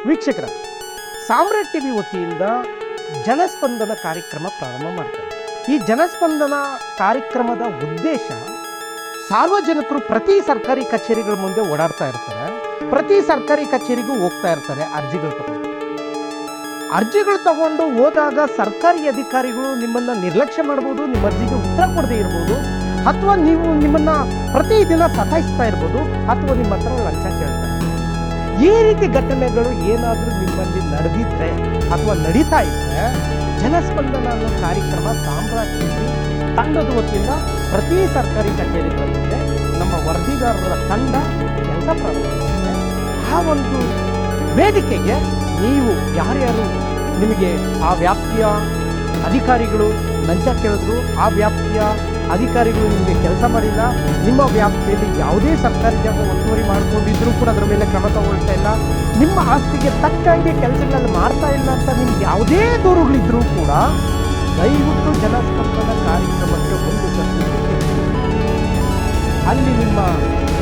ವೀಕ್ಷಕರ, ಸಾಮ್ರಾಟ್ ಟಿವಿ ವತಿಯಿಂದ ಜನಸ್ಪಂದನ ಕಾರ್ಯಕ್ರಮ ಪ್ರಾರಂಭ ಮಾಡ್ತಾರೆ. ಈ ಜನಸ್ಪಂದನ ಕಾರ್ಯಕ್ರಮದ ಉದ್ದೇಶ, ಸಾರ್ವಜನಿಕರು ಪ್ರತಿ ಸರ್ಕಾರಿ ಕಚೇರಿಗಳ ಮುಂದೆ ಓಡಾಡ್ತಾ ಇರ್ತಾರೆ, ಪ್ರತಿ ಸರ್ಕಾರಿ ಕಚೇರಿಗೂ ಹೋಗ್ತಾ ಇರ್ತಾರೆ ಅರ್ಜಿಗಳು ತಗೊಂಡು ಹೋದಾಗ ಸರ್ಕಾರಿ ಅಧಿಕಾರಿಗಳು ನಿಮ್ಮನ್ನ ನಿರ್ಲಕ್ಷ್ಯ ಮಾಡ್ಬೋದು, ನಿಮ್ಮ ಅರ್ಜಿಗೆ ಉತ್ತರ ಕೊಡದೇ ಇರ್ಬೋದು, ಅಥವಾ ನೀವು ನಿಮ್ಮನ್ನ ಪ್ರತಿದಿನ ಸತಾಯಿಸ್ತಾ ಇರ್ಬೋದು, ಅಥವಾ ನಿಮ್ಮ ಹತ್ರ ಲಂಚ ಕೇಳ್ತಾರೆ. ಈ ರೀತಿ ಘಟನೆಗಳು ಏನಾದರೂ ನಿಮ್ಮಲ್ಲಿ ನಡೆದಿದ್ರೆ ಅಥವಾ ನಡೀತಾ ಇದ್ರೆ, ಜನಸ್ಪಂದನ ಅನ್ನೋ ಕಾರ್ಯಕ್ರಮ ಸಾಮ್ರಾಟ್ ಟಿವಿ ತಂಡದ ವತಿಯಿಂದ ಪ್ರತಿ ಸರ್ಕಾರಿ ಕಚೇರಿಗಳ ಮುಂದೆ ನಮ್ಮ ವರದಿಗಾರರ ತಂಡ ಕೆಲಸ ಪ್ರಾರಂಭಿಸುತ್ತೆ. ಆ ಒಂದು ವೇದಿಕೆಗೆ ನೀವು ಯಾರ್ಯಾರು ನಿಮಗೆ ಆ ವ್ಯಾಪ್ತಿಯ ಅಧಿಕಾರಿಗಳು ಲಂಚ ಕೇಳಿದ್ರು, ಆ ವ್ಯಾಪ್ತಿಯ ಅಧಿಕಾರಿಗಳು ನಿಮಗೆ ಕೆಲಸ ಮಾಡಿಲ್ಲ, ನಿಮ್ಮ ವ್ಯಾಪ್ತಿಯಲ್ಲಿ ಯಾವುದೇ ಸರ್ಕಾರಿ ಜಾಗ ಒತ್ತುವರಿ ಮಾಡಿಕೊಂಡಿದ್ರೂ ಕೂಡ ಅದರ ಮೇಲೆ ಕ್ರಮ ತಗೊಳ್ತಾ ಇಲ್ಲ, ನಿಮ್ಮ ಆಸ್ತಿಗೆ ತಕ್ಕಂಗೆ ಕೆಲಸಗಳಲ್ಲಿ ಮಾಡ್ತಾ ಇಲ್ಲ ಅಂತ ನಿಮ್ಗೆ ಯಾವುದೇ ದೂರುಗಳಿದ್ರೂ ಕೂಡ ದಯವಿಟ್ಟು ಜನಸ್ಪಂದನ ಕಾರ್ಯಕ್ರಮಕ್ಕೆ ಒಂದು ಅಲ್ಲಿ ನಿಮ್ಮ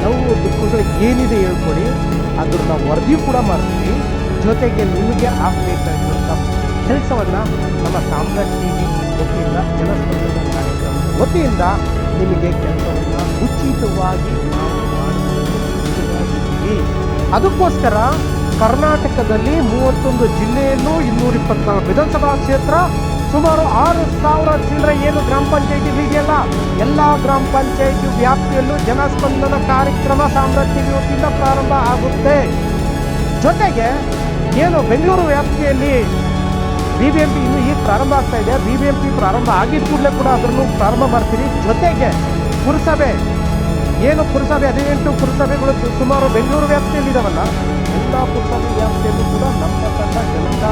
ನೋವು ದುಃಖಗಳು ಏನಿದೆ ಹೇಳ್ಕೊಡಿ, ಅದನ್ನ ವರದಿ ಕೂಡ ಮಾಡ್ತೀವಿ. ಜೊತೆಗೆ ನಿಮಗೆ ಆಗಬೇಕಾಗಿರುವಂಥ ಕೆಲಸವನ್ನು ನಮ್ಮ ಸಾಮ್ರಾಟ್ ಟಿವಿ ವತಿಯಿಂದ, ಜನಸ್ಪಂದನ ಕಾರ್ಯಕ್ರಮ ವತಿಯಿಂದ ನಿಮಗೆ ಕೆಲಸವನ್ನು ಉಚಿತವಾಗಿ ನಾವು ಮಾಡಿದ್ದೀವಿ. ಅದಕ್ಕೋಸ್ಕರ ಕರ್ನಾಟಕದಲ್ಲಿ 31 ಜಿಲ್ಲೆಯಲ್ಲೂ 224 ವಿಧಾನಸಭಾ ಕ್ಷೇತ್ರ, ಸುಮಾರು 6,000 ಚಿಲ್ಲರೆ ಏನು ಗ್ರಾಮ ಪಂಚಾಯಿತಿ ಇದೆಯಲ್ಲ, ಎಲ್ಲ ಗ್ರಾಮ ಪಂಚಾಯಿತಿ ವ್ಯಾಪ್ತಿಯಲ್ಲೂ ಜನಸ್ಪಂದನ ಕಾರ್ಯಕ್ರಮ ಸಾಮ್ರಾಟ್ ಟಿವಿ ವತಿಯಿಂದ ಪ್ರಾರಂಭ ಆಗುತ್ತೆ. ಜೊತೆಗೆ ಏನು ಬೆಂಗಳೂರು ವ್ಯಾಪ್ತಿಯಲ್ಲಿ BBMP ಇನ್ನು ಈಗ ಪ್ರಾರಂಭ ಆಗ್ತಾ ಇದೆ, BBMP ಪ್ರಾರಂಭ ಆಗಿದ ಕೂಡಲೇ ಕೂಡ ಅದನ್ನು ಪ್ರಾರಂಭ ಮಾಡ್ತೀರಿ. ಜೊತೆಗೆ ಪುರಸಭೆ 18 ಪುರಸಭೆಗಳು ಸುಮಾರು ಬೆಂಗಳೂರು ವ್ಯಾಪ್ತಿಯಲ್ಲಿ ಇದಾವಲ್ಲ, ಎಲ್ಲ ಪುರಸಭೆ ವ್ಯಾಪ್ತಿಯಲ್ಲೂ ಕೂಡ ನಮ್ಮ ತಂಡ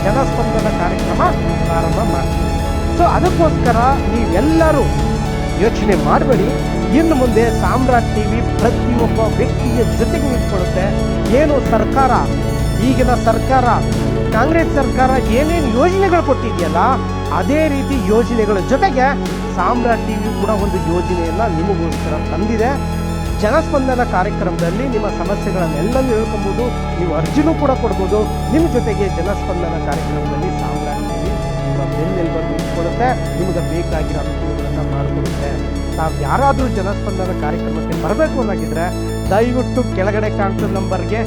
ಜನಸ್ಪಂದನ ಕಾರ್ಯಕ್ರಮ ಪ್ರಾರಂಭ ಮಾಡ್ತೀವಿ. ಸೊ ಅದಕ್ಕೋಸ್ಕರ ನೀವೆಲ್ಲರೂ ಯೋಚನೆ ಮಾಡಬೇಡಿ. ಇನ್ನು ಮುಂದೆ ಸಾಮ್ರಾಟ್ ಟಿವಿ ಪ್ರತಿಯೊಬ್ಬ ವ್ಯಕ್ತಿಯ ಜೊತೆಗೆ ನಿಂತ್ಕೊಳ್ಳುತ್ತೆ. ಏನು ಸರ್ಕಾರ, ಈಗಿನ ಸರ್ಕಾರ, ಕಾಂಗ್ರೆಸ್ ಸರ್ಕಾರ ಏನೇನು ಯೋಜನೆಗಳು ಕೊಟ್ಟಿದೆಯಲ್ಲ, ಅದೇ ರೀತಿ ಯೋಜನೆಗಳ ಜೊತೆಗೆ ಸಾಮ್ರಾಟ್ ಟಿವಿ ಕೂಡ ಒಂದು ಯೋಜನೆಯನ್ನು ನಿಮಗೋಸ್ಕರ ತಂದಿದೆ. ಜನಸ್ಪಂದನ ಕಾರ್ಯಕ್ರಮದಲ್ಲಿ ನಿಮ್ಮ ಸಮಸ್ಯೆಗಳನ್ನೆಲ್ಲ ಹೇಳ್ಕೊಬೋದು, ನೀವು ಅರ್ಜಿನೂ ಕೂಡ ಕೊಡ್ಬೋದು. ನಿಮ್ಮ ಜೊತೆಗೆ ಜನಸ್ಪಂದನ ಕಾರ್ಯಕ್ರಮದಲ್ಲಿ ಸಾಮ್ರಾಟ್ ಟಿವಿ ಬೆನ್ನೆಲುಬಾಗಿ ನಿಂತ್ಕೊಳ್ಳುತ್ತೆ, ನಿಮಗೆ ಬೇಕಾಗಿರೋ ಅನುಕೂಲಗಳನ್ನು ಮಾಡಿಕೊಡುತ್ತೆ. ನಾವು ಯಾರಾದರೂ ಜನಸ್ಪಂದನ ಕಾರ್ಯಕ್ರಮಕ್ಕೆ ಬರಬೇಕು ಅನ್ನೋಗಿದ್ರೆ ದಯವಿಟ್ಟು ಕೆಳಗಡೆ ಕಾಣ್ತಿರೋ ನಂಬರ್ಗೆ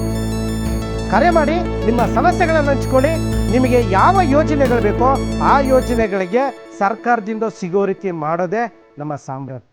ಕರೆ ಮಾಡಿ, ನಿಮ್ಮ ಸಮಸ್ಯೆಗಳನ್ನು ಹಂಚ್ಕೊಳ್ಳಿ. ನಿಮಗೆ ಯಾವ ಯೋಜನೆಗಳು ಬೇಕೋ ಆ ಯೋಜನೆಗಳಿಗೆ ಸರ್ಕಾರದಿಂದ ಸಿಗೋ ರೀತಿ ಮಾಡೋದೇ ನಮ್ಮ ಸಾಮ್ರಾಟ್.